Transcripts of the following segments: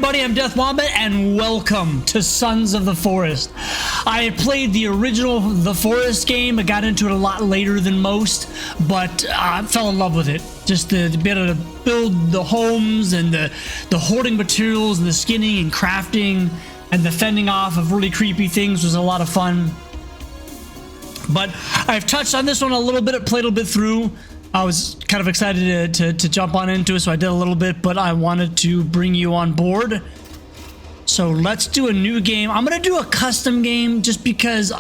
everybody, I'm Dethwombat, and welcome to Sons of the Forest. I played the original The Forest game. I got into it a lot later than most, but I fell in love with it. Just to be able to build the homes and the hoarding materials and the skinning and crafting and the fending off of really creepy things was a lot of fun. But I've touched on this one a little bit, played a little bit through. I was kind of excited to jump on into it, so I did a little bit, but I wanted to bring you on board. So let's do a new game. I'm going to do a custom game just because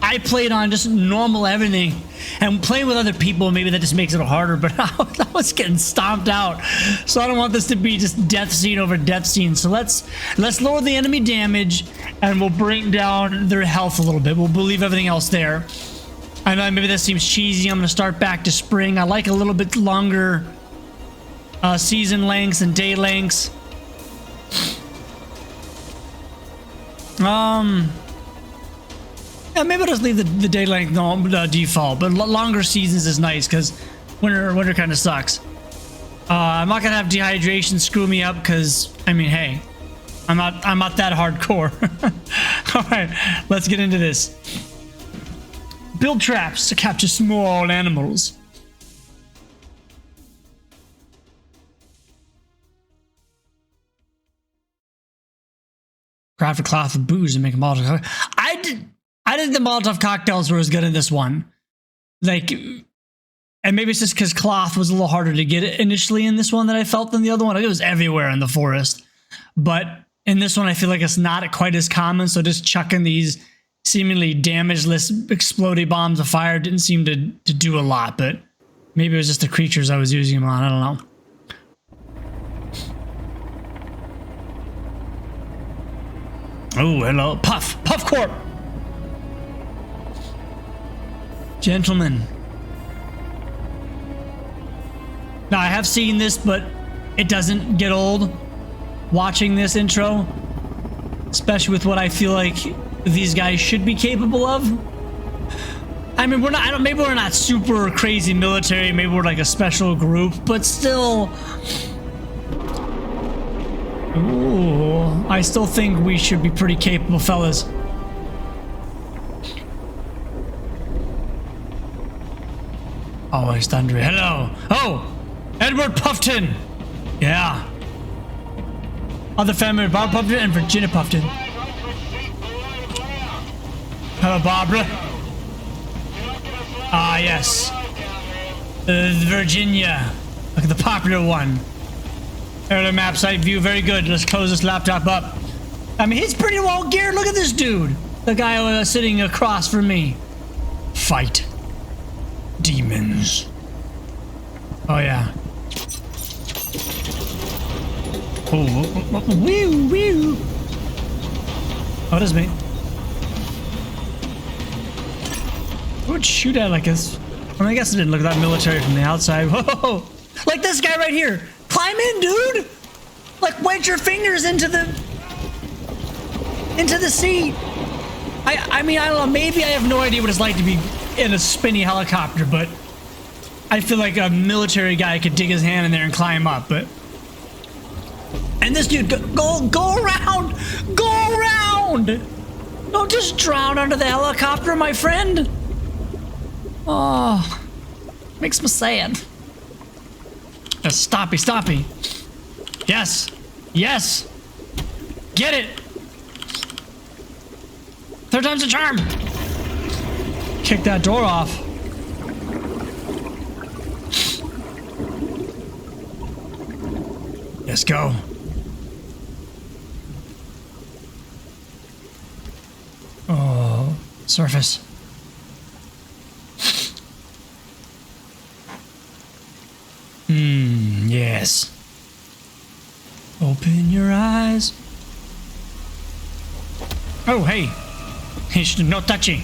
I played on just normal everything. And playing with other people, maybe that just makes it harder, but I was getting stomped out. So I don't want this to be just death scene over death scene. So let's lower the enemy damage, and we'll bring down their health a little bit. We'll leave everything else there. I know maybe that seems cheesy. I'm going to start back to spring. I like a little bit longer season lengths and day lengths. Yeah, maybe I'll just leave the day length default, but longer seasons is nice because winter kind of sucks. I'm not gonna have dehydration screw me up because I mean, hey, I'm not that hardcore. All right, let's get into this. Build traps to capture small animals. Craft a cloth of booze and make a Molotov cocktail. I did the Molotov cocktails were as good in this one. Like, and maybe it's just because cloth was a little harder to get initially in this one than I felt than the other one. It was everywhere in the forest. But in this one, I feel like it's not quite as common. So just chucking these seemingly damageless exploding bombs of fire didn't seem to do a lot, but maybe it was just the creatures I was using them on. I don't know. Oh, hello. Puff Corp. Gentlemen. Now, I have seen this, but it doesn't get old watching this intro, especially with what I feel like these guys should be capable of. I mean, we're not, maybe we're not super crazy military, maybe we're like a special group, but still. Ooh, I still think we should be pretty capable fellas. Always thundery. Hello. Oh, Edward Puffton. Yeah. Other family, Bob Puffton and Virginia Puffton. Hello, Barbara. Ah, yes. Virginia. Look at the popular one. Aerial map site view, very good. Let's close this laptop up. I mean, he's pretty well geared. Look at this dude. The guy sitting across from me. Fight. Demons. Oh, yeah. Oh, woo, woo. Oh, it is me. Who would shoot at like this? I mean, I guess it didn't look that military from the outside. Whoa! Like this guy right here. Climb in, dude! Like, wedge your fingers into the seat. I mean, I don't know. Maybe I have no idea what it's like to be in a spinny helicopter, but I feel like a military guy could dig his hand in there and climb up. But and this dude, go around, go around! Don't just drown under the helicopter, my friend. Oh, makes me sad. Just stoppy. Yes. Yes. Get it. Third time's a charm. Kick that door off. Let's go. Oh, surface. Yes. Open your eyes. Oh, hey. No touching.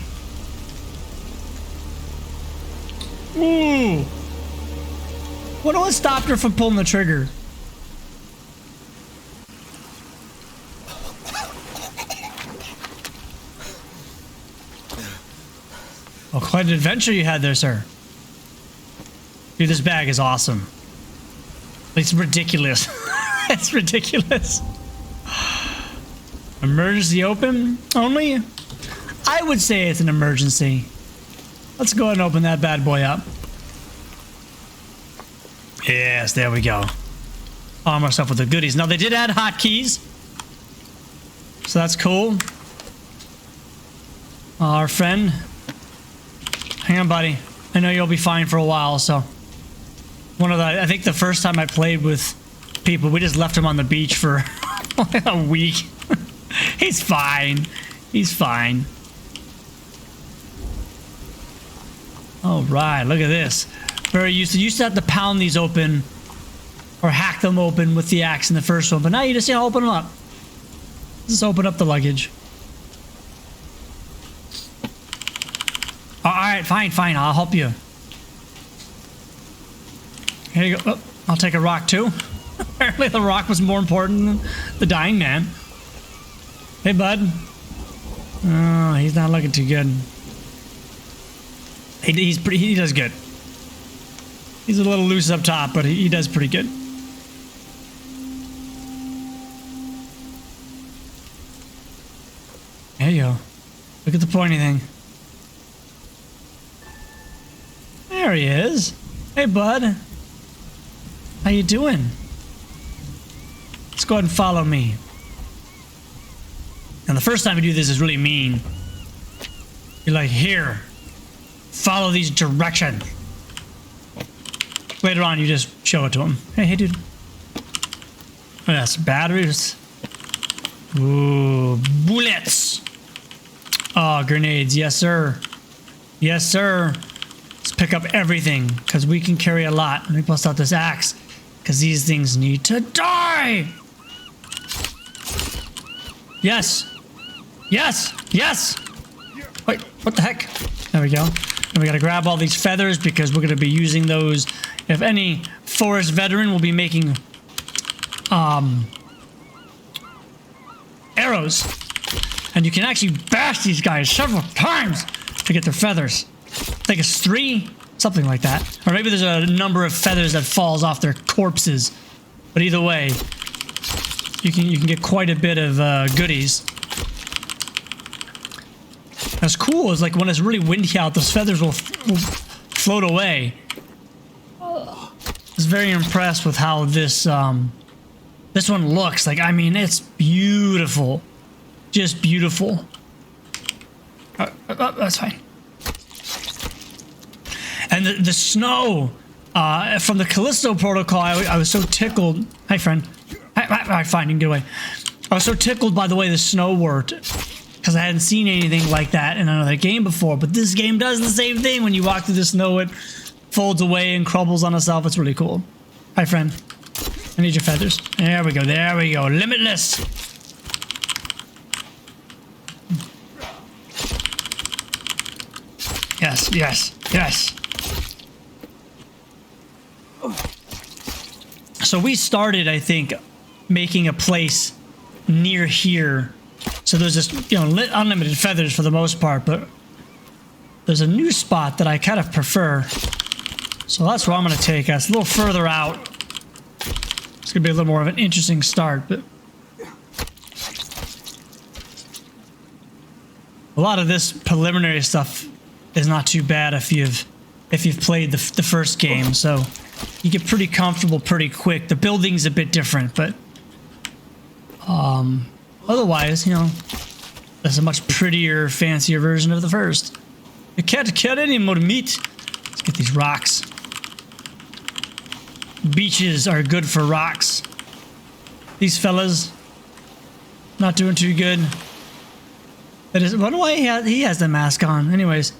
Ooh. What stopped her from pulling the trigger? Oh, quite an adventure you had there, sir. Dude, this bag is awesome. It's ridiculous. It's ridiculous. Emergency open only? I would say it's an emergency. Let's go ahead and open that bad boy up. Yes, there we go. Arm ourselves with the goodies. Now, they did add hotkeys, so that's cool. Our friend. Hang on, buddy. I know you'll be fine for a while, so. I think the first time I played with people, we just left him on the beach for a week. He's fine. He's fine. All right, look at this. Very used to have to pound these open or hack them open with the axe in the first one, but now you just open them up. Just open up the luggage. All right, fine. I'll help you. Here you go. Oh, I'll take a rock too. Apparently the rock was more important than the dying man. Hey, bud. Oh, he's not looking too good. He does good. He's a little loose up top, but he does pretty good. There you go. Look at the pointy thing. There he is. Hey, bud. How you doing? Let's go ahead and follow me. And the first time you do this is really mean. You're like, here, follow these directions. Later on, you just show it to him. Hey, dude. Oh, that's batteries. Ooh, bullets. Oh, grenades. Yes, sir. Yes, sir. Let's pick up everything, because we can carry a lot. Let me bust out this axe, because these things need to die. Yes. Yes. Yes. Wait, what the heck? There we go. And we got to grab all these feathers, because we're going to be using those. If any forest veteran will be making arrows, and you can actually bash these guys several times to get their feathers. I think it's 3, something like that. Or maybe there's a number of feathers that falls off their corpses. But either way, you can get quite a bit of goodies. That's cool. Is like when it's really windy out, those feathers will float away. I was very impressed with how this this one looks. Like, I mean, it's beautiful, just beautiful. That's fine. And the snow from the Callisto Protocol, I was so tickled. Hi, friend. Hi, fine, you can get away. I was so tickled by the way the snow worked, because I hadn't seen anything like that in another game before. But this game does the same thing. When you walk through the snow, it folds away and crumbles on itself. It's really cool. Hi, friend. I need your feathers. There we go. There we go. Limitless. Yes, yes, yes. So we started, I think, making a place near here. So there's just, unlimited feathers for the most part, but there's a new spot that I kind of prefer. So that's where I'm going to take us. A little further out. It's going to be a little more of an interesting start, but a lot of this preliminary stuff is not too bad if you've played the first game. So you get pretty comfortable pretty quick. The building's a bit different, but otherwise, it's a much prettier, fancier version of the first. You can't get any more meat. Let's get these rocks. Beaches are good for rocks. These fellas not doing too good. I wonder why he has the mask on. Anyways,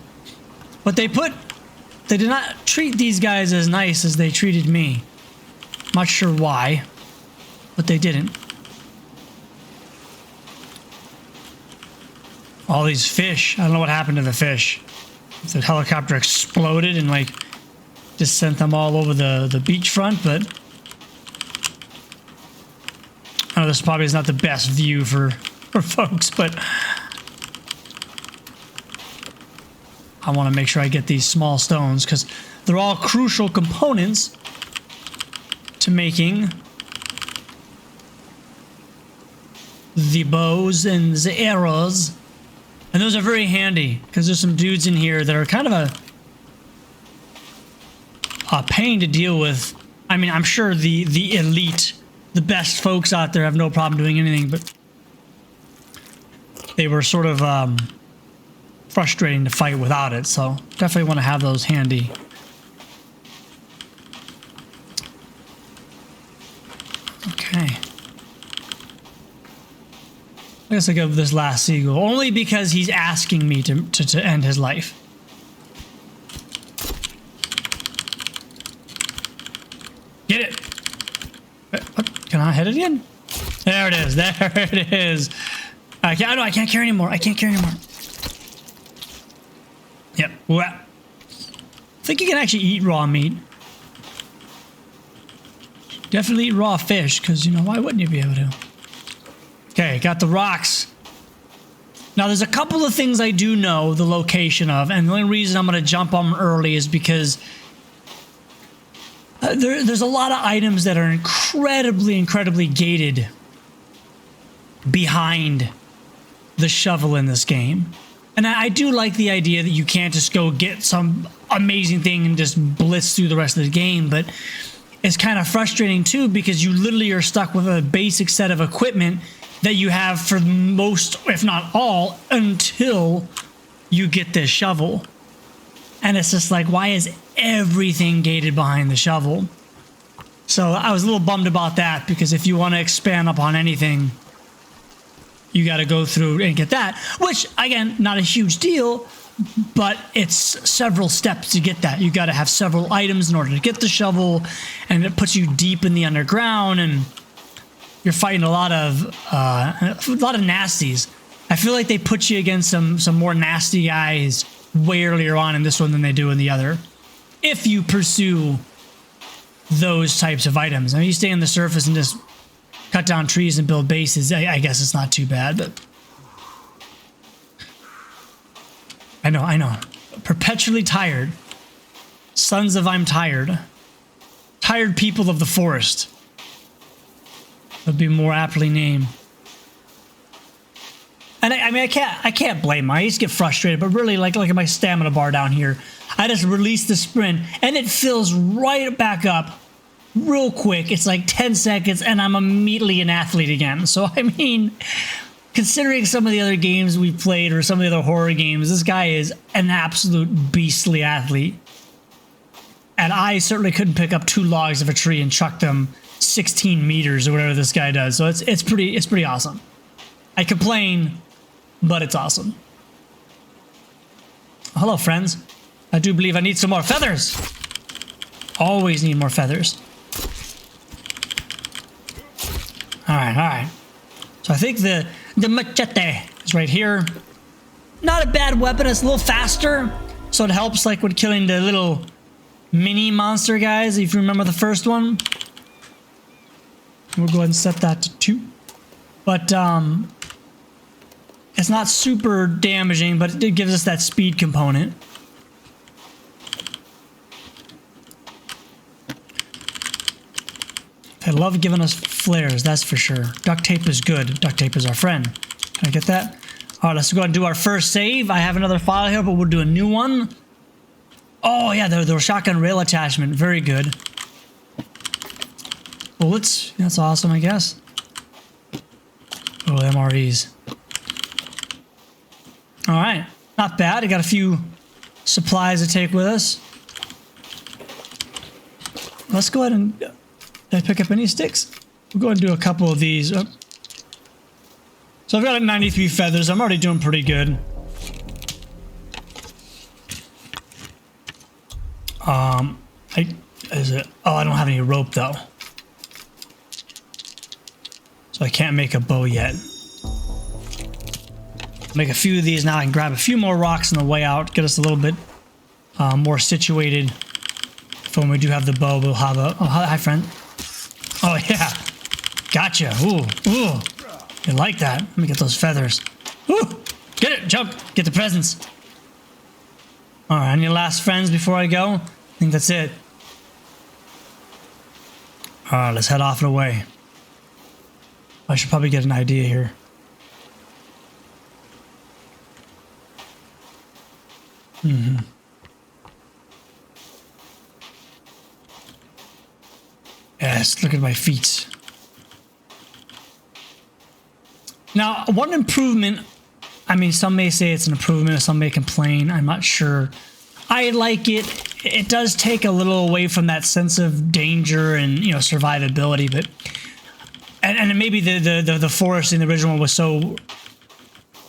but they did not treat these guys as nice as they treated me. Not sure why, but they didn't. All these fish. I don't know what happened to the fish. If the helicopter exploded and just sent them all over the beachfront, but I know this probably is not the best view for folks, but I want to make sure I get these small stones because they're all crucial components to making the bows and the arrows. And those are very handy because there's some dudes in here that are kind of a pain to deal with. I mean, I'm sure the elite, the best folks out there have no problem doing anything, but they were sort of frustrating to fight without it. So definitely want to have those handy. Okay. I guess I go with this last seagull, only because he's asking me to end his life. Get it! What? Can I hit it again? There it is. There it is. I can't carry anymore. I can't carry anymore. Yep. Well, I think you can actually eat raw meat. Definitely eat raw fish, because, you know, why wouldn't you be able to? Okay, got the rocks. Now, there's a couple of things I do know the location of, and the only reason I'm going to jump on them early is because there's a lot of items that are incredibly gated behind the shovel in this game. And I do like the idea that you can't just go get some amazing thing and just blitz through the rest of the game, but it's kind of frustrating too because you literally are stuck with a basic set of equipment that you have for most, if not all, until you get this shovel. And it's just like, why is everything gated behind the shovel? So I was a little bummed about that, because if you want to expand upon anything, you got to go through and get that, which again, not a huge deal, but it's several steps to get that. You got to have several items in order to get the shovel, and it puts you deep in the underground, and you're fighting a lot of nasties. I feel like they put you against some more nasty guys way earlier on in this one than they do in the other, if you pursue those types of items. I mean, you stay on the surface and just cut down trees and build bases, I guess it's not too bad, but I know. Perpetually tired. Sons of I'm tired. Tired people of the forest. Would be more aptly named. And I mean, I can't blame him. I used to get frustrated, but really, like at my stamina bar down here, I just release the sprint, and it fills right back up real quick. It's like 10 seconds, and I'm immediately an athlete again. So, I mean, considering some of the other games we've played or some of the other horror games, this guy is an absolute beastly athlete. And I certainly couldn't pick up 2 logs of a tree and chuck them 16 meters or whatever this guy does. So it's pretty awesome. I complain, but it's awesome. Hello, friends. I do believe I need some more feathers. Always need more feathers. All right. So I think the machete is right here. Not a bad weapon. It's a little faster, so it helps like with killing the little mini monster guys, if you remember the first one. We'll go ahead and set that to 2. But it's not super damaging, but it gives us that speed component. They love giving us flares, that's for sure. Duct tape is good. Duct tape is our friend. Can I get that? All right, let's go ahead and do our first save. I have another file here, but we'll do a new one. Oh, yeah, the shotgun rail attachment. Very good. Bullets. That's awesome, I guess. Oh, MREs. All right. Not bad. I got a few supplies to take with us. Let's go ahead and... Did I pick up any sticks? We'll go ahead and do a couple of these. Oh. So I've got 93 feathers. I'm already doing pretty good. I don't have any rope though. So I can't make a bow yet. Make a few of these now. I can grab a few more rocks on the way out. Get us a little bit more situated. For when we do have the bow, we'll have a... Oh, hi, friend. Oh, yeah. Gotcha. Ooh. You like that. Let me get those feathers. Ooh. Get it. Jump. Get the presents. All right. Any last friends before I go? I think that's it. All right. Let's head off and away. I should probably get an idea here. Yes, look at my feet. Now, one improvement, I mean, some may say it's an improvement, some may complain, I'm not sure. I like it. It does take a little away from that sense of danger and, you know, survivability, but and maybe the forest in the original one was so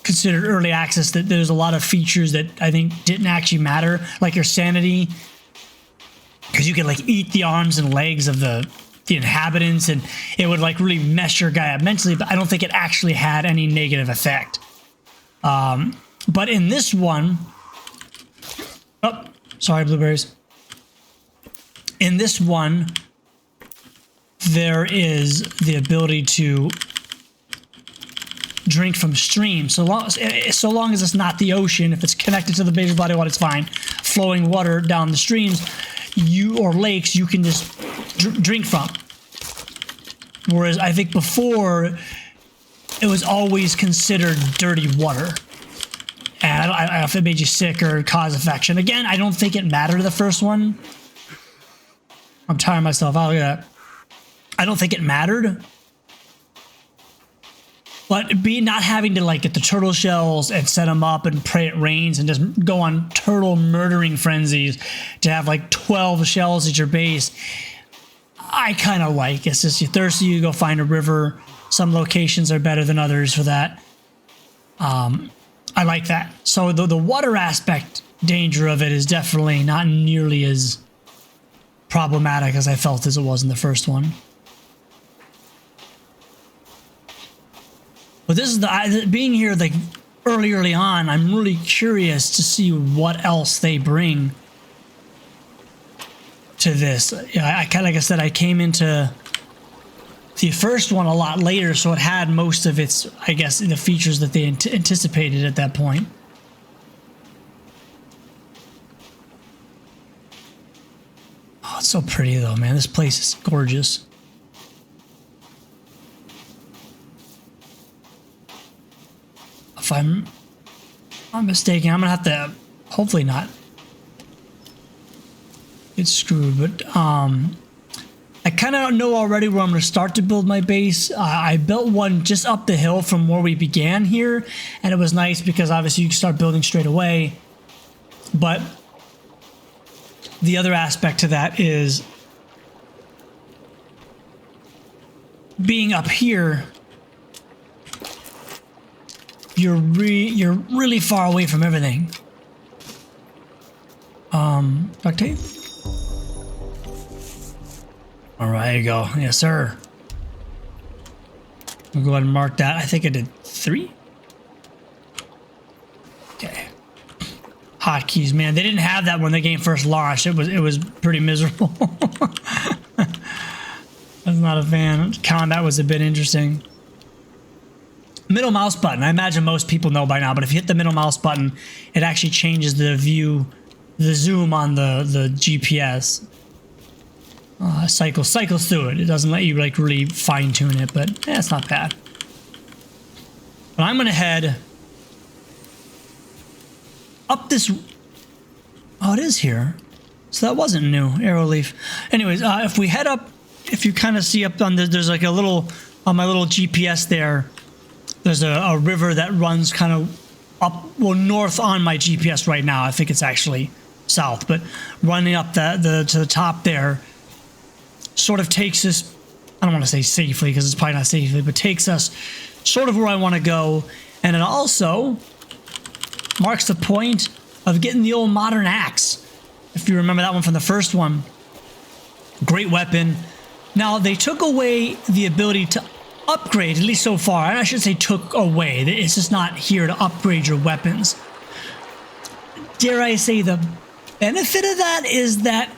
considered early access that there's a lot of features that I think didn't actually matter, like your sanity, because you could like eat the arms and legs of the inhabitants and it would like really mess your guy up mentally, but I don't think it actually had any negative effect. But in this one, oh, sorry, blueberries. In this one, there is the ability to drink from streams. So long as it's not the ocean, if it's connected to the base of body water, it's fine. Flowing water down the streams, or lakes, you can just drink from. Whereas I think before, it was always considered dirty water. And I don't know if it made you sick or cause infection. Again, I don't think it mattered the first one. I'm tiring myself out. Look at that. I don't think it mattered. But not having to like get the turtle shells and set them up and pray it rains and just go on turtle murdering frenzies to have like 12 shells at your base, I kind of like. It's just you're thirsty, you go find a river. Some locations are better than others for that. I like that. So the water aspect danger of it is definitely not nearly as problematic as I felt as it was in the first one. But this is being here like early on, I'm really curious to see what else they bring to this. I kind of, like I said, I came into the first one a lot later, so it had most of its, I guess, the features that they anticipated at that point. Oh, it's so pretty though, man. This place is gorgeous. If I'm not mistaken, I'm gonna have to hopefully not get screwed, but I kind of know already where I'm gonna start to build my base. I built one just up the hill from where we began here, and it was nice because obviously you can start building straight away. But the other aspect to that is being up here. You're really far away from everything. Duct tape. All right, there you go. Yes, sir. We'll go ahead and mark that. I think I did 3. Okay. Hotkeys, man. They didn't have that when the game first launched. It was pretty miserable. I was not a fan. Combat was a bit interesting. Middle mouse button. I imagine most people know by now, but if you hit the middle mouse button, it actually changes the view, the zoom on the GPS. Cycles through it. It doesn't let you like really fine tune it, but it's not bad. But I'm gonna head up this. Oh, it is here. So that wasn't new. Arrow leaf. Anyways, if we head up, if you kind of see up on there's like a little on my little GPS there. There's a river that runs kind of up, well, north on my GPS right now. I think it's actually south, but running up to the top there sort of takes us, I don't want to say safely because it's probably not safely, but takes us sort of where I want to go. And it also marks the point of getting the old modern axe. If you remember that one from the first one. Great weapon. Now, they took away the ability to upgrade, at least so far. I should say took away. It's just not here to upgrade your weapons. Dare I say the benefit of that is that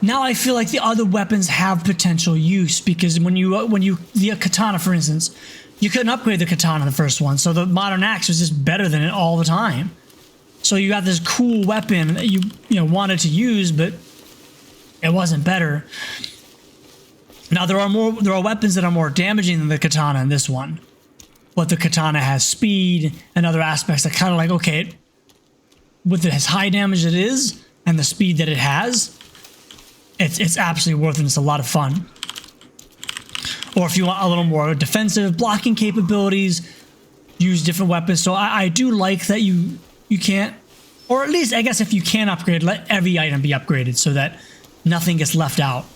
now I feel like the other weapons have potential use, because when you the katana, for instance, you couldn't upgrade the katana in the first one, so the modern axe was just better than it all the time. So you got this cool weapon that you wanted to use, but it wasn't better. Now there are weapons that are more damaging than the katana in this one, but the katana has speed and other aspects that kind of like, okay, with it as high damage as it is and the speed that it has, it's absolutely worth it. It's a lot of fun. Or if you want a little more defensive blocking capabilities, use different weapons. So I do like that you can't, or at least I guess if you can upgrade, let every item be upgraded so that nothing gets left out.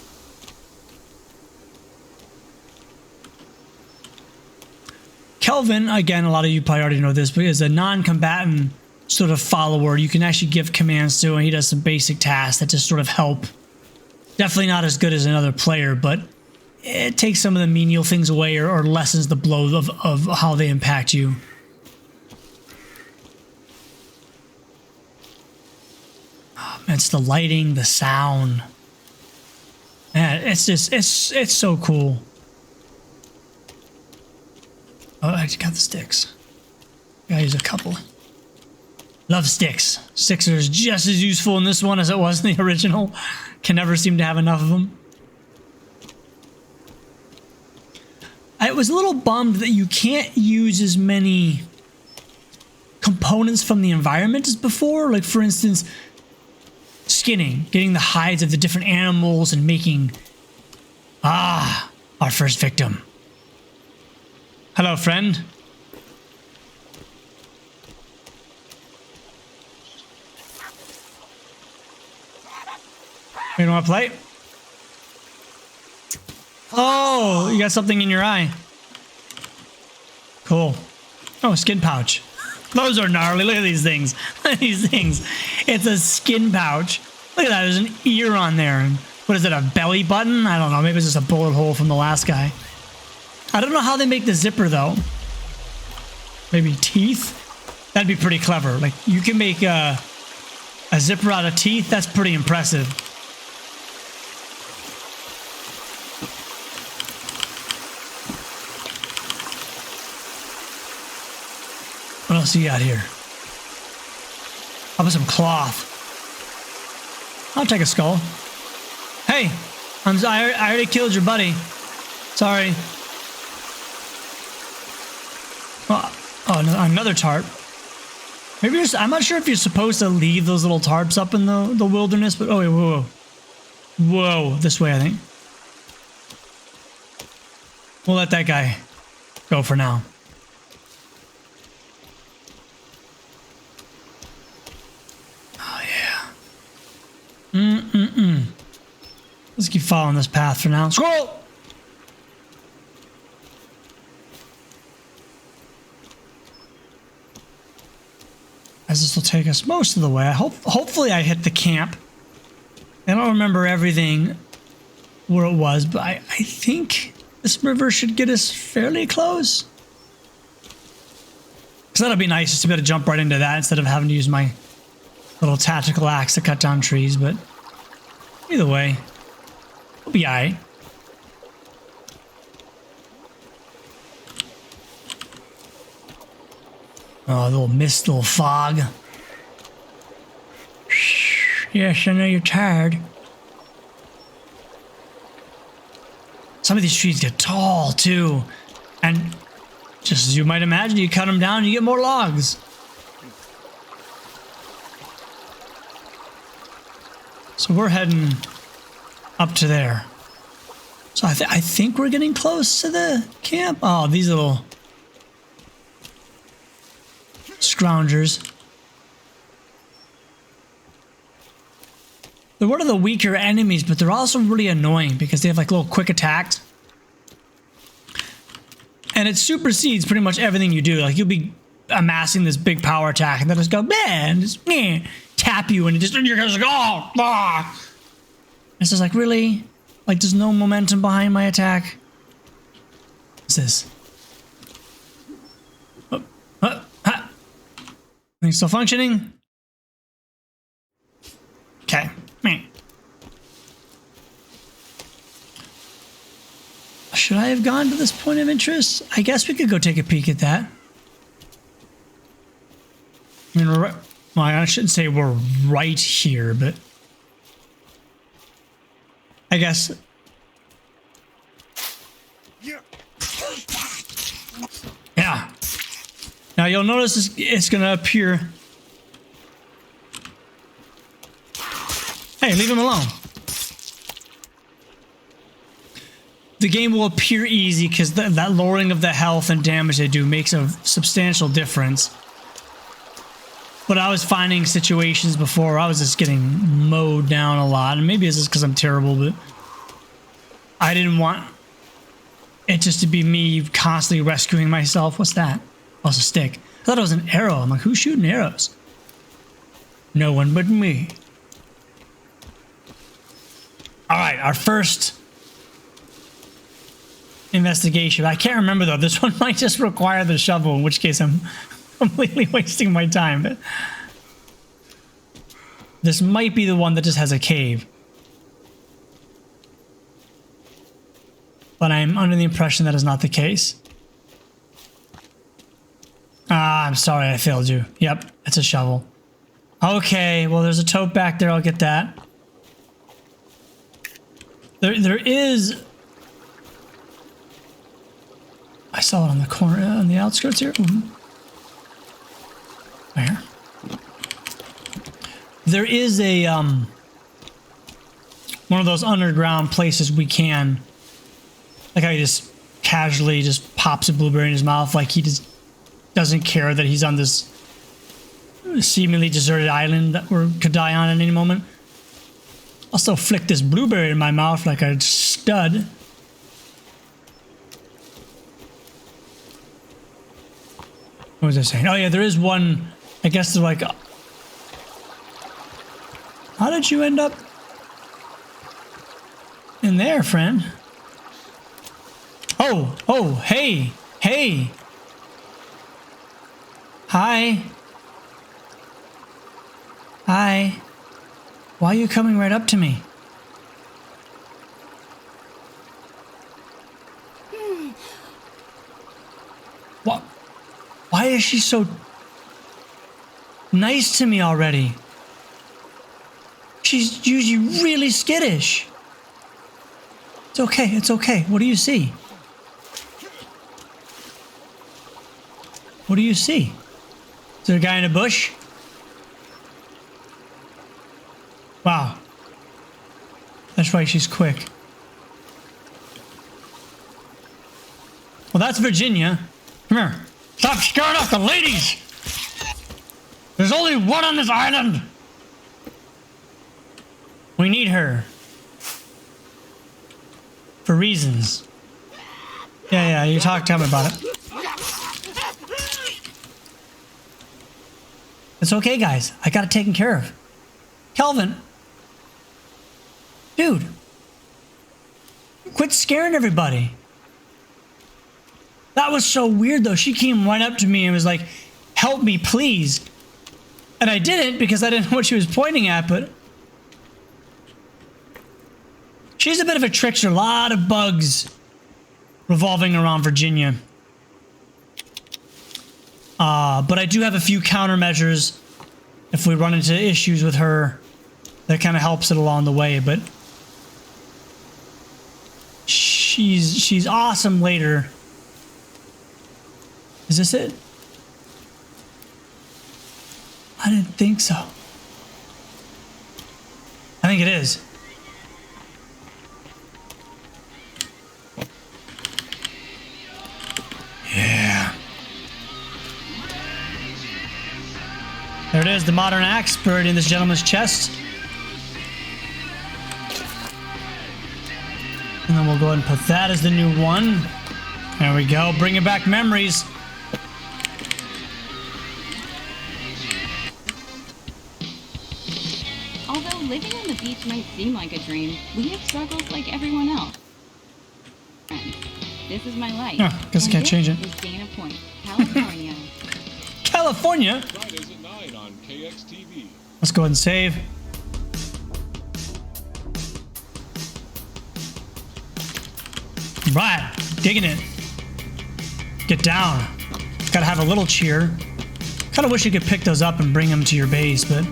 Kelvin, again, a lot of you probably already know this, but is a non-combatant sort of follower. You can actually give commands to, and he does some basic tasks that just sort of help. Definitely not as good as another player, but it takes some of the menial things away or lessens the blow of how they impact you. Oh, man, it's the lighting, the sound. Man, it's just, it's so cool. Oh, I just got the sticks. Gotta use a couple. Love sticks. Sticks are just as useful in this one as it was in the original. Can never seem to have enough of them. I was a little bummed that you can't use as many components from the environment as before. Like, for instance, skinning, getting the hides of the different animals and making... Ah, our first victim. Hello, friend. You don't want to play? Oh, you got something in your eye. Cool. Oh, skin pouch. Those are gnarly. Look at these things. Look at these things. It's a skin pouch. Look at that. There's an ear on there. And what is it, a belly button? I don't know. Maybe it's just a bullet hole from the last guy. I don't know how they make the zipper, though. Maybe teeth? That'd be pretty clever. Like, you can make a zipper out of teeth. That's pretty impressive. What else you got here? How about some cloth? I'll take a skull. Hey, I already killed your buddy. Sorry. Oh, another tarp. Maybe I'm not sure if you're supposed to leave those little tarps up in the wilderness, but oh wait, whoa. Whoa, this way I think. We'll let that guy go for now. Oh yeah. Let's keep following this path for now. Squirrel! As this will take us most of the way. Hopefully I hit the camp. I don't remember everything where it was, but I think this river should get us fairly close. Because that'll be nice just to be able to jump right into that instead of having to use my little tactical axe to cut down trees, but either way, we'll be alright. Oh, a little mist, little fog. Yes, I know you're tired. Some of these trees get tall, too. And just as you might imagine, you cut them down, you get more logs. So we're heading up to there. So I think we're getting close to the camp. Oh, these little scroungers. They're one of the weaker enemies, but they're also really annoying because they have like little quick attacks. And it supersedes pretty much everything you do. Like, you'll be amassing this big power attack and then just go, man, just tap you and you're just like, oh, ah. It's just like, really? Like, there's no momentum behind my attack? What's this? Things still functioning? Okay. Should I have gone to this point of interest? I guess we could go take a peek at that. I mean, well, I shouldn't say we're right here, but I guess. Yeah. Now you'll notice it's going to appear okay, leave him alone. The game will appear easy because that lowering of the health and damage they do makes a substantial difference. But I was finding situations before I was just getting mowed down a lot. And maybe it's just because I'm terrible, but I didn't want it just to be me constantly rescuing myself. What's that? Oh, it's a stick. I thought it was an arrow. I'm like, who's shooting arrows? No one but me. All right, our first investigation. I can't remember though. This one might just require the shovel, in which case I'm completely wasting my time. But this might be the one that just has a cave. But I'm under the impression that is not the case. Ah, I'm sorry I failed you. Yep, it's a shovel. Okay, well there's a tote back there. I'll get that. There is... I saw it on the corner, on the outskirts here. Where? There is a one of those underground places we can, like how he just casually just pops a blueberry in his mouth, like he just doesn't care that he's on this seemingly deserted island that we could die on at any moment. I'll still flick this blueberry in my mouth like a stud. What was I saying? Oh yeah, there is one. I guess they're like, how did you end up in there, friend? Oh, hey. Hi. Why are you coming right up to me? What? Why is she so nice to me already? She's usually really skittish. It's okay. What do you see? What do you see? Is there a guy in a bush? Wow. That's right, she's quick. Well, that's Virginia. Come here. Stop scaring off the ladies! There's only one on this island! We need her. For reasons. Yeah, you tell me about it. It's okay, guys. I got it taken care of. Kelvin. Dude. Quit scaring everybody. That was so weird, though. She came right up to me and was like, help me, please. And I didn't because I didn't know what she was pointing at, but... she's a bit of a trickster. A lot of bugs revolving around Virginia. But I do have a few countermeasures if we run into issues with her. That kind of helps it along the way, but... she's awesome later. Is this it? I didn't think so. I think it is. Yeah. There it is, the modern axe buried in this gentleman's chest. And then we'll go ahead and put that as the new one. There we go, bringing back memories. Although living on the beach might seem like a dream, we have struggles like everyone else. This is my life. Oh, guess I can't change it. This is Dana Point, California. California? Fridays at 9 on KXTV. Let's go ahead and save. Right, digging it. Get down. Gotta have a little cheer. Kind of wish you could pick those up and bring them to your base, but...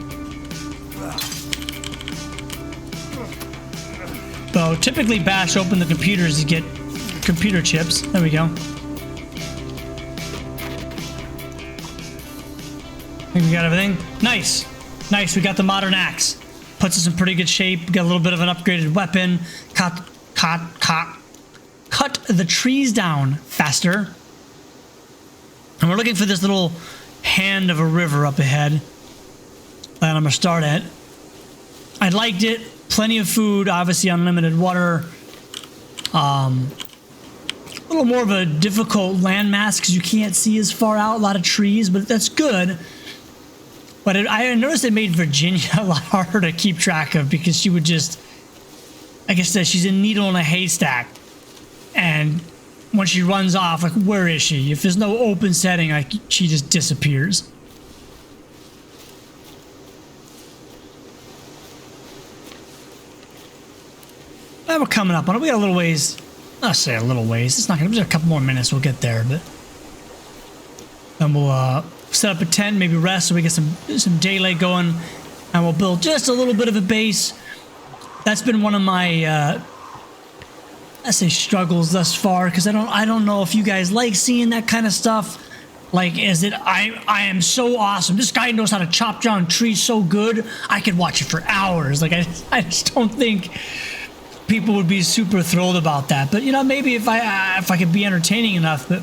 so typically bash open the computers to get computer chips. There we go. I think we got everything. Nice. Nice, we got the modern axe. puts us in pretty good shape. Got a little bit of an upgraded weapon. Cut the trees down faster. And we're looking for this little hand of a river up ahead that I'm gonna start at. I liked it. Plenty of food, obviously unlimited water. A little more of a difficult landmass because you can't see as far out. A lot of trees, but that's good. But I noticed it made Virginia a lot harder to keep track of because she would just, like I said, she's a needle in a haystack. And when she runs off, like, where is she? If there's no open setting, like, she just disappears. Well, we're coming up on it. We got a little ways. I'll say a little ways. It's not going to be a couple more minutes. We'll get there, but then we'll set up a tent, maybe rest, so we get some daylight going, and we'll build just a little bit of a base. That's been one of my I say struggles thus far, because I don't know if you guys like seeing that kind of stuff. Like, is it I am so awesome. This guy knows how to chop down trees so good. I could watch it for hours. Like, I just don't think people would be super thrilled about that. But you know, maybe if I could be entertaining enough. But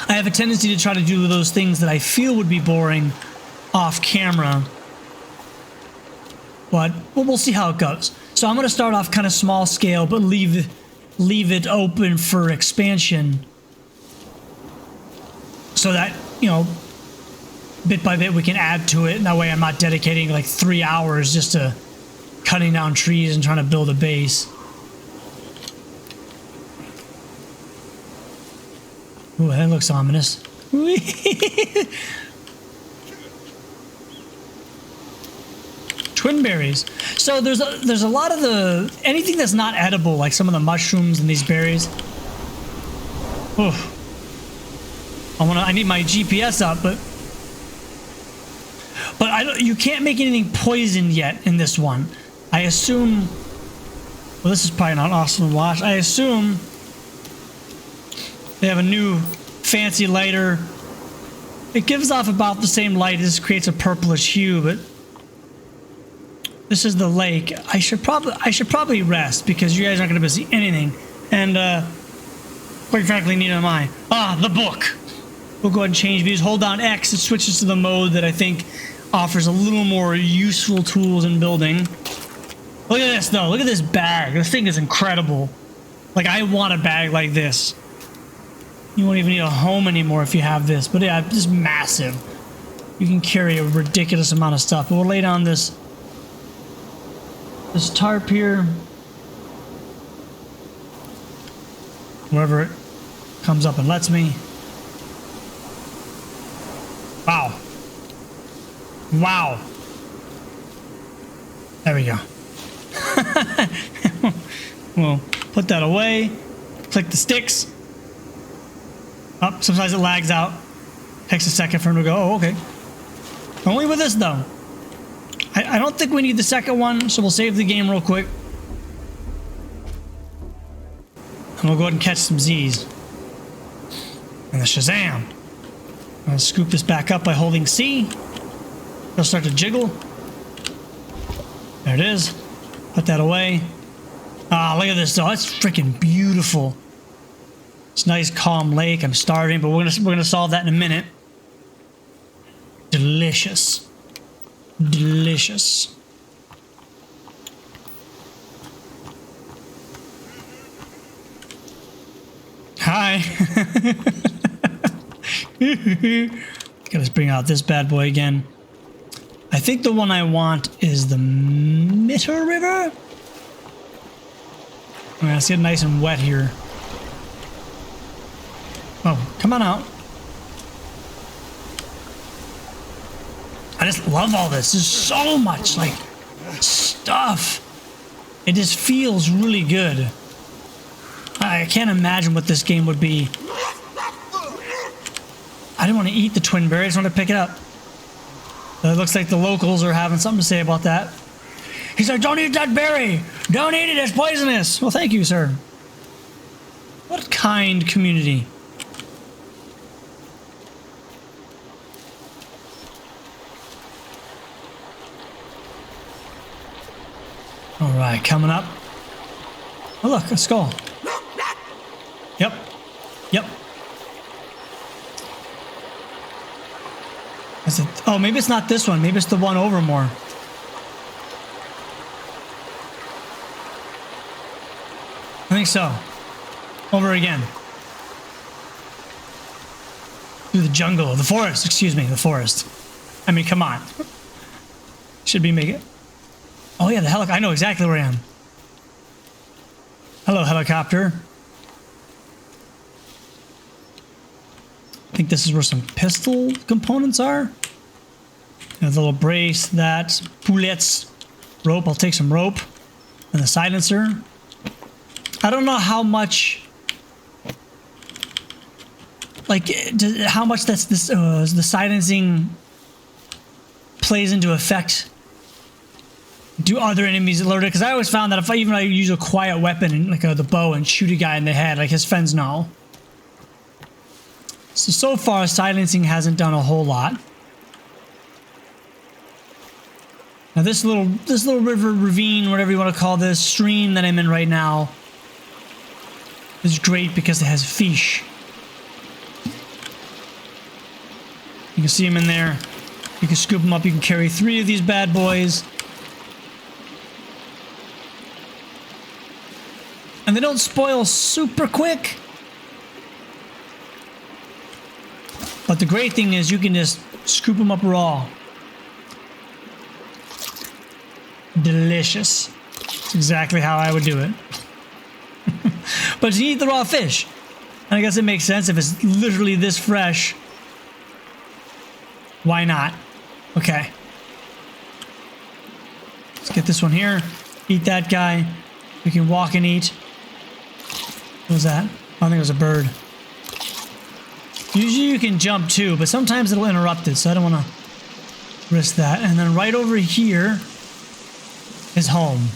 I have a tendency to try to do those things that I feel would be boring off camera. But we'll see how it goes. So I'm going to start off kind of small scale, but leave it open for expansion, so that, you know, bit by bit we can add to it. And that way I'm not dedicating like 3 hours just to cutting down trees and trying to build a base. Ooh, that looks ominous. Twin berries. So there's a lot of anything that's not edible, like some of the mushrooms and these berries. Ooh. I need my GPS up, but you can't make anything poisoned yet in this one. I assume. Well, this is probably not awesome to watch. I assume they have a new fancy lighter. It gives off about the same light. This creates a purplish hue, but this is the lake. I should probably rest because you guys aren't going to be able to see anything. And quite frankly, neither am I. The book. We'll go ahead and change views. Hold down X. It switches to the mode that I think offers a little more useful tools in building. Look at this, though. Look at this bag. This thing is incredible. Like, I want a bag like this. You won't even need a home anymore if you have this. But yeah, it's massive. You can carry a ridiculous amount of stuff. But we'll lay down this tarp here. Wherever it comes up and lets me. Wow. Wow. There we go. We'll put that away. Click the sticks. Oh, sometimes it lags out. Takes a second for him to go, oh, okay. Only with this, though. I don't think we need the second one, so we'll save the game real quick. And we'll go ahead and catch some Z's. And the Shazam. I'm going to scoop this back up by holding C. It'll start to jiggle. There it is. Put that away. Ah, look at this, though. That's freaking beautiful. It's a nice, calm lake. I'm starving, but we're gonna solve that in a minute. Delicious. Delicious. Hi. Gotta bring out this bad boy again. I think the one I want is the Mitter River. I'm gonna get nice and wet here. Oh, come on out. I just love all this. There's so much, like, stuff. It just feels really good. I can't imagine what this game would be. I didn't want to eat the twin berry. I just want to pick it up. It looks like the locals are having something to say about that. He said, don't eat that berry. Don't eat it. It's poisonous. Well, thank you, sir. What a kind community. Alright, coming up. Oh look, a skull. Yep. Yep. Is it, oh, maybe it's not this one. Maybe it's the one over more. I think so. Over again. Through the jungle. The forest. Excuse me. The forest. I mean, come on. Should be making... Oh yeah, the helicopter. I know exactly where I am. Hello, helicopter. I think this is where some pistol components are. The little brace, that, bullets, rope. I'll take some rope. And the silencer. I don't know how much... Like, how much that's this, the silencing plays into effect. Do other enemies alert it? Because I always found that if I use a quiet weapon, like the bow, and shoot a guy in the head, like his friends know. So far, silencing hasn't done a whole lot. Now this little river, ravine, whatever you want to call this, stream that I'm in right now is great because it has fish. You can see them in there. You can scoop them up. You can carry 3 of these bad boys. And they don't spoil super quick. But the great thing is you can just scoop them up raw. Delicious. That's exactly how I would do it. But you eat the raw fish. And I guess it makes sense if it's literally this fresh. Why not? Okay. Let's get this one here. Eat that guy. We can walk and eat. What was that? I think it was a bird. Usually you can jump too, but sometimes it'll interrupt it, so I don't want to risk that. And then right over here is home.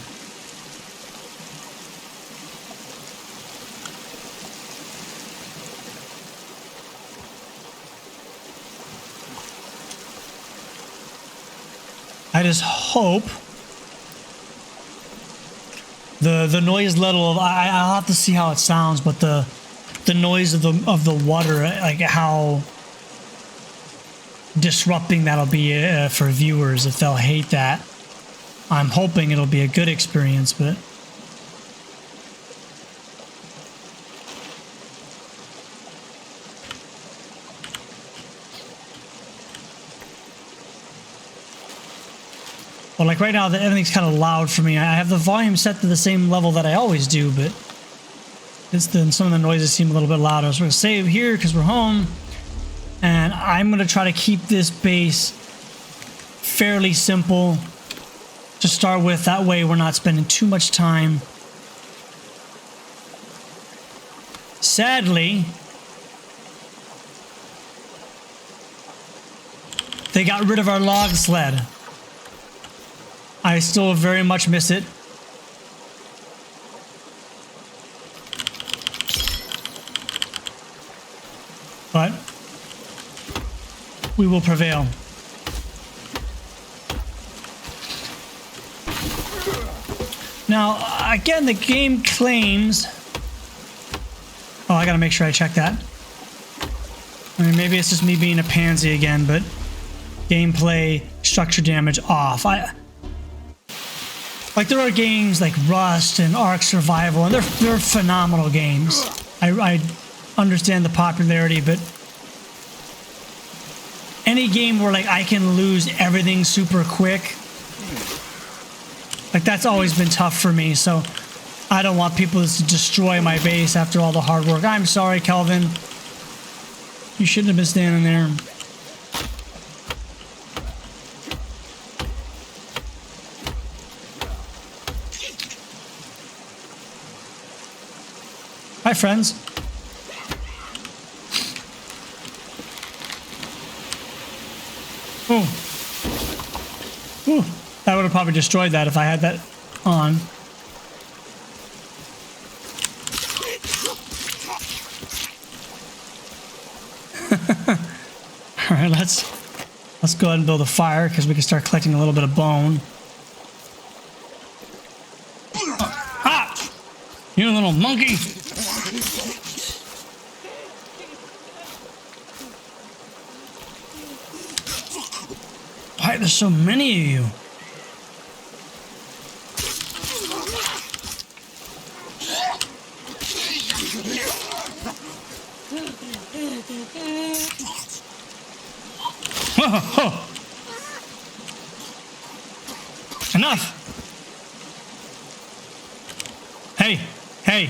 I just hope the noise level of I'll have to see how it sounds, but the noise of the water, like how disrupting that'll be for viewers, if they'll hate that. I'm hoping it'll be a good experience, but well, like right now, everything's kind of loud for me. I have the volume set to the same level that I always do, but some of the noises seem a little bit louder. So we're going to save here because we're home. And I'm going to try to keep this base fairly simple to start with. That way we're not spending too much time. Sadly, they got rid of our log sled. I still very much miss it. But we will prevail. Now, again, the game claims... Oh, I gotta make sure I check that. I mean, maybe it's just me being a pansy again, but gameplay, structure damage off. Like, there are games like Rust and Ark Survival, and they're phenomenal games. I understand the popularity, but any game where, like, I can lose everything super quick, like, that's always been tough for me, so I don't want people to destroy my base after all the hard work. I'm sorry, Kelvin. You shouldn't have been standing there. Hi, friends. Oh. Ooh. That would have probably destroyed that if I had that on. All right, let's go ahead and build a fire because we can start collecting a little bit of bone. You little monkey. Why there's so many of you? Oh. Enough. Hey, hey.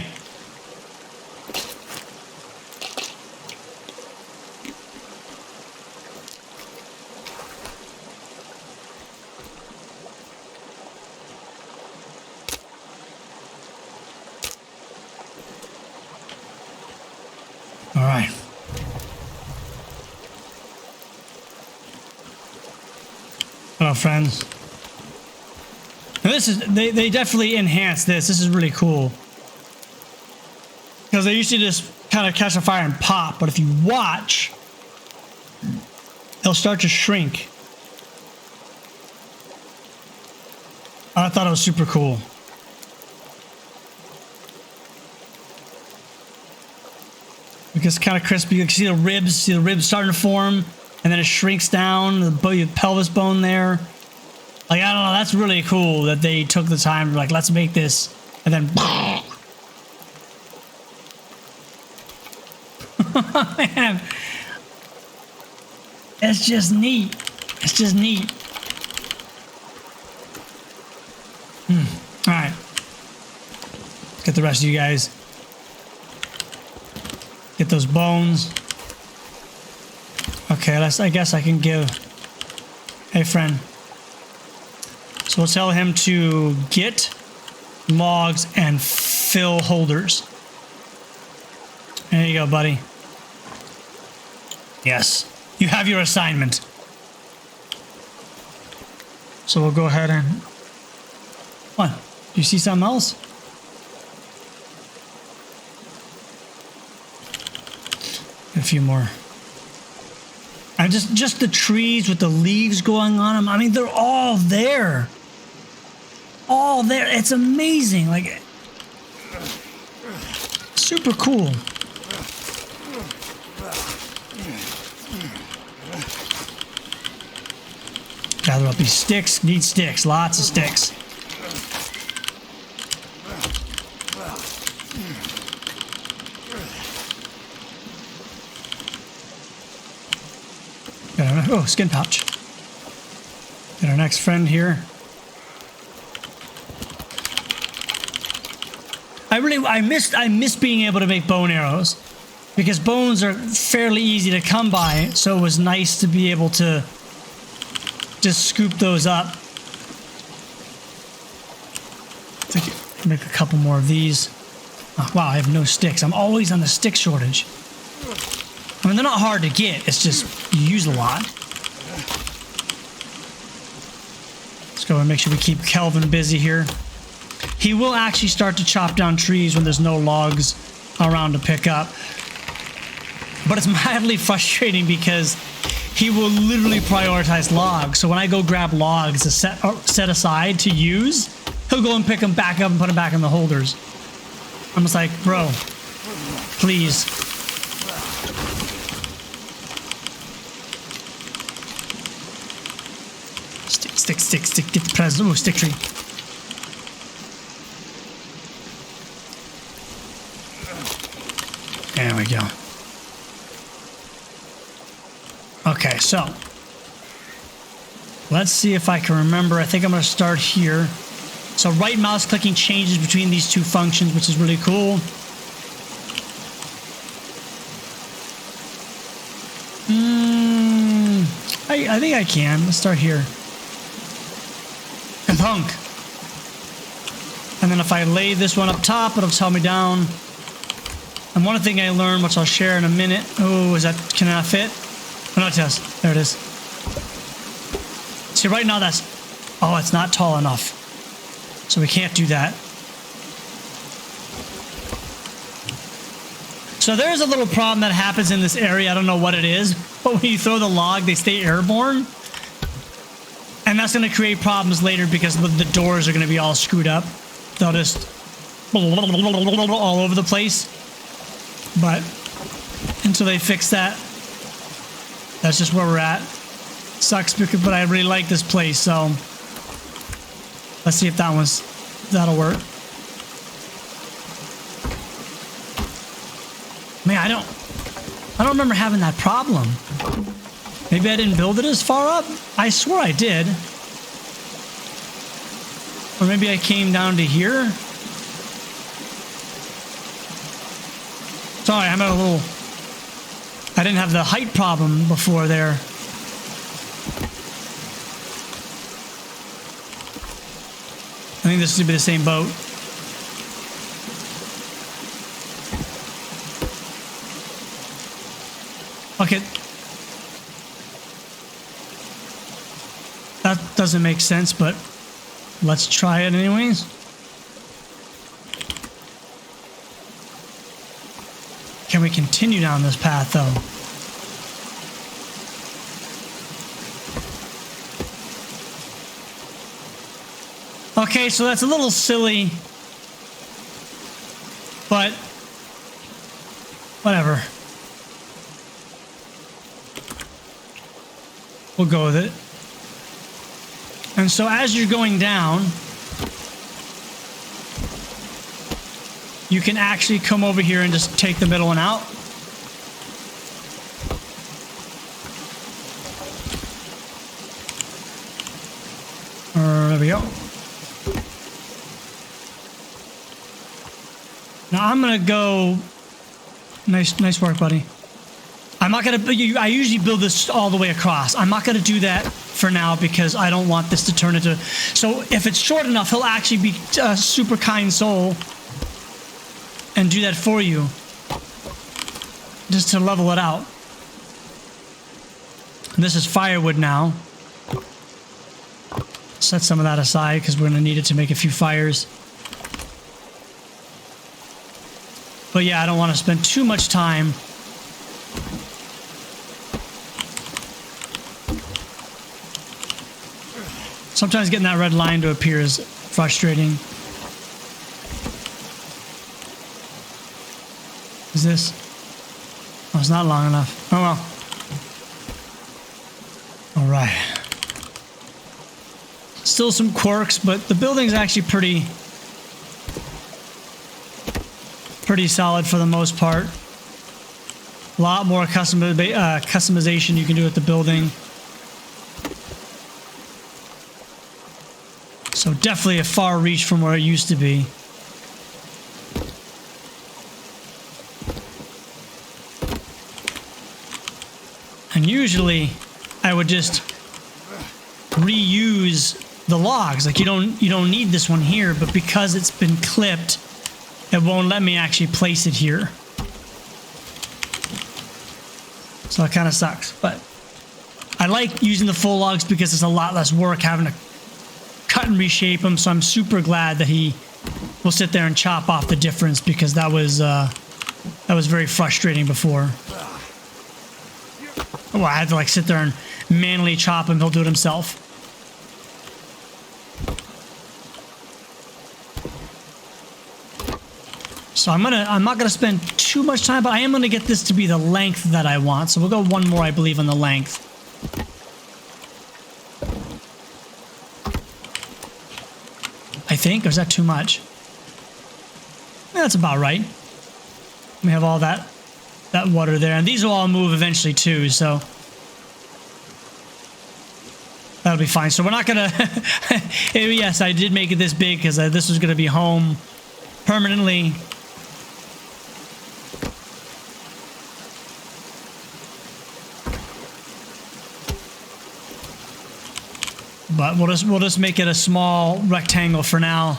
All right. Hello, friends. Now this is they definitely enhanced this. This is really cool. Because they usually just kind of catch a fire and pop, but if you watch, they'll start to shrink. I thought it was super cool. Because it's kind of crispy. You can see the ribs starting to form, and then it shrinks down, the pelvis bone there. Like, I don't know, that's really cool that they took the time to, like, let's make this, and then man, it's just neat. It's just neat. All right, let's get the rest of you guys. Get those bones. Okay, I guess I can give. Hey, friend. So we'll tell him to get logs and fill holders. There you go, buddy. Yes, you have your assignment. So we'll go ahead and... What? Do you see something else? A few more. And just the trees with the leaves going on them. I mean, they're all there. All there. It's amazing. Like, super cool. Gather up these sticks. Need sticks. Lots of sticks. Oh, skin pouch. Get our next friend here. I miss being able to make bone arrows, because bones are fairly easy to come by, so it was nice to be able to just scoop those up. Make a couple more of these. Oh, wow, I have no sticks. I'm always on the stick shortage. I mean, they're not hard to get. It's just you use a lot. Let's go and make sure we keep Kelvin busy here. He will actually start to chop down trees when there's no logs around to pick up. But it's mildly frustrating because he will literally prioritize logs. So when I go grab logs to set aside to use, he'll go and pick them back up and put them back in the holders. I'm just like, bro, please. Stick, get the present. Ooh, stick tree. There we go. Okay, so let's see if I can remember. I think I'm going to start here. So right mouse clicking changes between these two functions, which is really cool. I think I can. Let's start here. Punk. And then if I lay this one up top, it'll tell me down. And one thing I learned, which I'll share in a minute. Oh, can that fit? Oh, no, it does. There it is. See, right now it's not tall enough. So we can't do that. So there's a little problem that happens in this area. I don't know what it is, but when you throw the log, they stay airborne. And that's going to create problems later because the doors are going to be all screwed up. They'll just all over the place. But until they fix that, that's just where we're at. Sucks because, but I really like this place, so let's see if that'll work. Man, I don't remember having that problem. Maybe I didn't build it as far up? I swear I did. Or maybe I came down to here? Sorry, I'm at a little... I didn't have the height problem before there. I think this should be the same boat. Okay. That doesn't make sense, but let's try it anyways. Can we continue down this path, though? Okay, so that's a little silly, but whatever. We'll go with it. And so as you're going down, you can actually come over here and just take the middle one out. There we go. Now I'm gonna go. Nice work, buddy. I'm not gonna. I usually build this all the way across. I'm not gonna do that for now because I don't want this to turn into. So if it's short enough, he'll actually be a super kind soul and do that for you, just to level it out. And this is firewood now. Set some of that aside because we're gonna need it to make a few fires. But yeah, I don't want to spend too much time sometimes getting that red line to appear is frustrating. Is this? Oh, it's not long enough. Oh well. All right. Still some quirks, but the building's actually pretty solid for the most part. A lot more customization you can do with the building. So definitely a far reach from where it used to be. And usually I would just reuse the logs. Like you don't need this one here, but because it's been clipped, it won't let me actually place it here. So it kind of sucks, but I like using the full logs because it's a lot less work having to cut and reshape them. So I'm super glad that he will sit there and chop off the difference because that was very frustrating before. Well, I had to like sit there and manually chop him. He'll do it himself. So I'm not gonna spend too much time, but I am gonna get this to be the length that I want. So we'll go one more, I believe, on the length. I think, or is that too much? Yeah, that's about right. We have all that water there, and these will all move eventually too, so that'll be fine. So we're not gonna. Yes, I did make it this big because this was gonna be home permanently. But we'll just make it a small rectangle for now.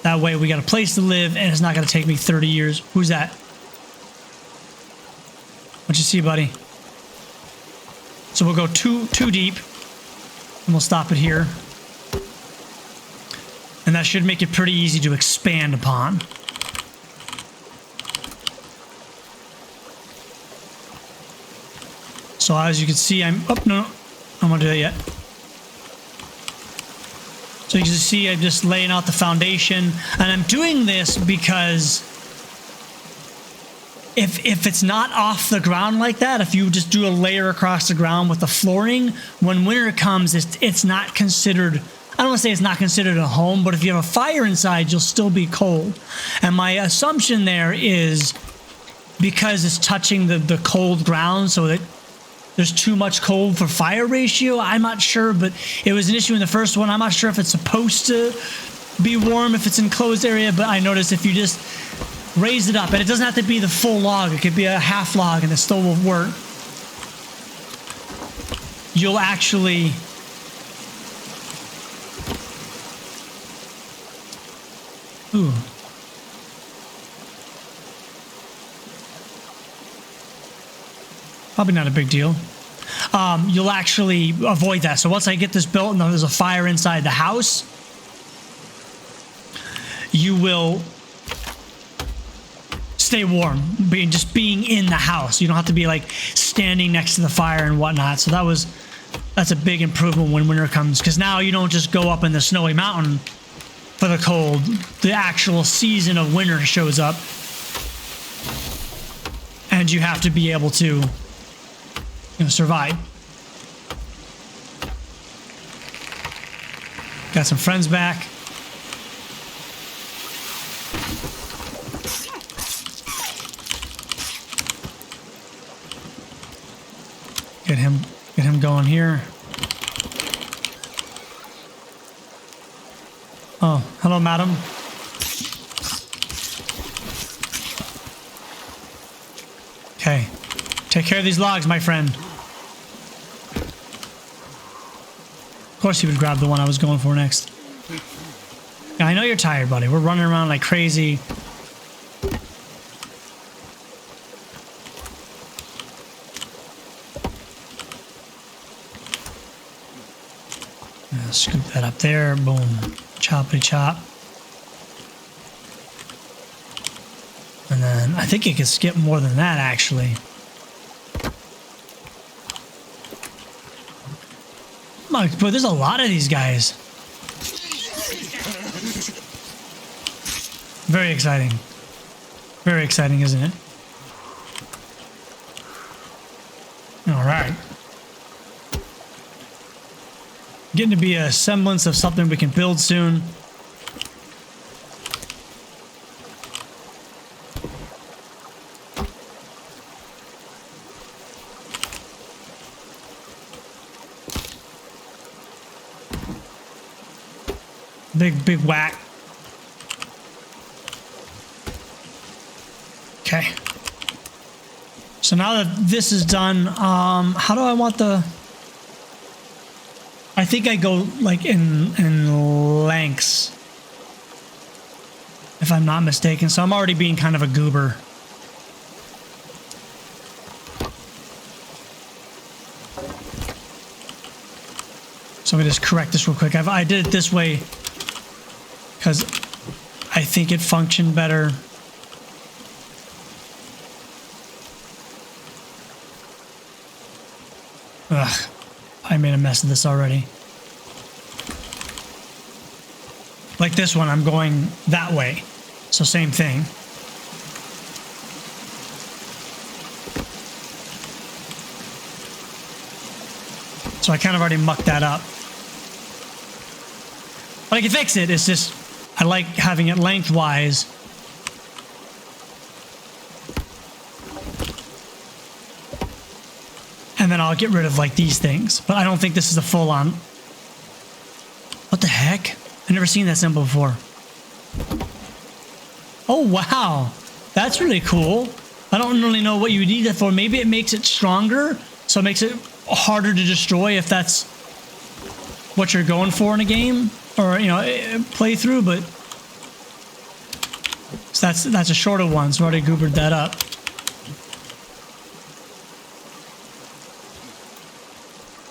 That way we got a place to live and it's not going to take me 30 years. Who's that? What you see, buddy? So we'll go too deep and we'll stop it here. And that should make it pretty easy to expand upon. So as you can see, I'm... Oh, no. I don't want to do that yet. So you can see I'm just laying out the foundation, and I'm doing this because if it's not off the ground like that, if you just do a layer across the ground with the flooring, when winter comes, it's not considered, I don't want to say it's not considered a home, but if you have a fire inside, you'll still be cold. And my assumption there is because it's touching the cold ground, so that there's too much cold for fire ratio. I'm not sure, but it was an issue in the first one. I'm not sure if it's supposed to be warm if it's in enclosed area, but I noticed if you just raise it up, and it doesn't have to be the full log, it could be a half log and it still will work, you'll actually probably not a big deal. You'll actually avoid that. So once I get this built and there's a fire inside the house, you will stay warm, just being in the house. You don't have to be like standing next to the fire and whatnot. So that's a big improvement when winter comes, because now you don't just go up in the snowy mountain for the cold. The actual season of winter shows up, and you have to be able to survive. Got some friends back. Get him going here. Oh, hello, madam. Okay. Take care of these logs, my friend. Of course he would grab the one I was going for next. Yeah, I know you're tired, buddy. We're running around like crazy. Scoop that up there. Boom. Choppity chop. And then I think it could skip more than that, actually. But there's a lot of these guys. Very exciting. Very exciting, isn't it? All right. Getting to be a semblance of something we can build soon. Big whack. Okay. So now that this is done, how do I want the... I think I go like in lengths, if I'm not mistaken. So I'm already being kind of a goober. So let me just correct this real quick. I did it this way because I think it functioned better. Ugh. I made a mess of this already. Like this one, I'm going that way. So same thing. So I kind of already mucked that up. But I can fix it. It's just, I like having it lengthwise. And then I'll get rid of like these things. But I don't think this is a full on. What the heck? I've never seen that symbol before. Oh, wow. That's really cool. I don't really know what you would need that for. Maybe it makes it stronger. So it makes it harder to destroy if that's what you're going for in a game. Or, playthrough. But so that's a shorter one. So I already goobered that up.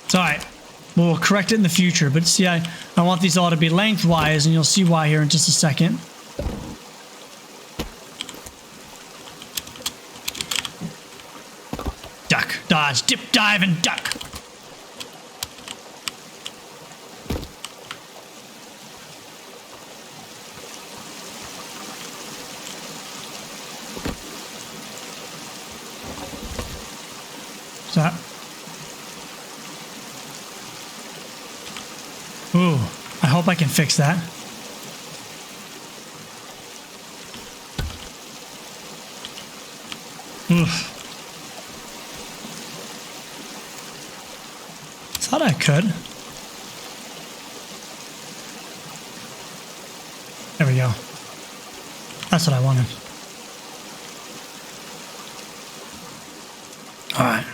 It's all right. We'll correct it in the future. But see, I want these all to be lengthwise, and you'll see why here in just a second. Duck, dodge, dip, dive, and duck. So, ooh, I hope I can fix that. Oof. Thought I could. There we go. That's what I wanted. All right.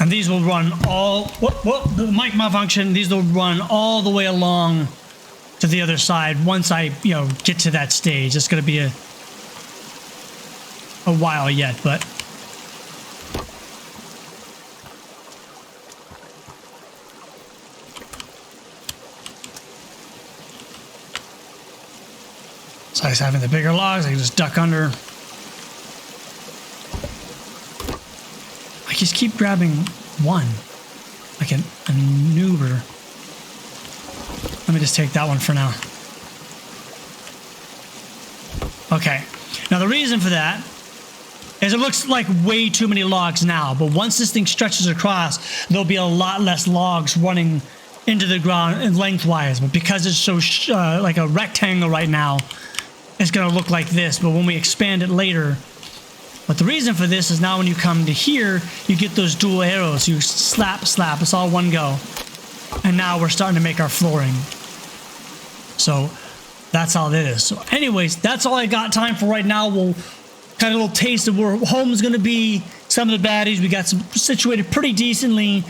And these will run all, the mic malfunction, these will run all the way along to the other side once I, get to that stage. It's going to be a while yet, but so I was having the bigger logs, I can just duck under. I just keep grabbing one, like an noober. Let me just take that one for now. Okay, now the reason for that is it looks like way too many logs now, but once this thing stretches across, there'll be a lot less logs running into the ground and lengthwise. But because it's so like a rectangle right now, it's going to look like this. But when we expand it later, but the reason for this is now when you come to here, you get those dual arrows. You slap, slap. It's all one go. And now we're starting to make our flooring. So that's all it is. So anyways, that's all I got time for right now. We'll kind of a little taste of where home's going to be. Some of the baddies, we got some situated pretty decently.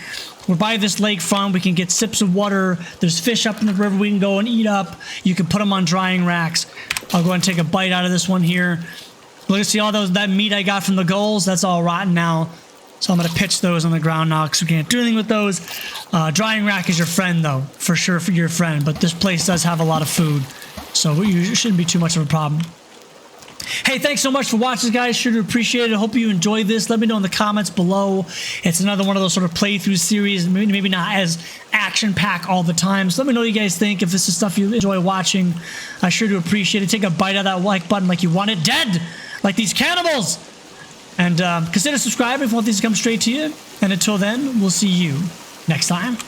We're by this lakefront. We can get sips of water. There's fish up in the river we can go and eat up. You can put them on drying racks. I'll go and take a bite out of this one here. Look at see all that meat I got from the gulls. That's all rotten now. So I'm going to pitch those on the ground now because we can't do anything with those. Drying rack is your friend, though. For sure, for your friend. But this place does have a lot of food. So it shouldn't be too much of a problem. Hey, thanks so much for watching, guys. Sure to appreciate it. I hope you enjoyed this. Let me know in the comments below. It's another one of those sort of playthrough series, maybe not as action-packed all the time. So let me know what you guys think. If this is stuff you enjoy watching, I sure do appreciate it. Take a bite out of that like button like you want it dead, like these cannibals. And consider subscribing if you want these to come straight to you. And until then, we'll see you next time.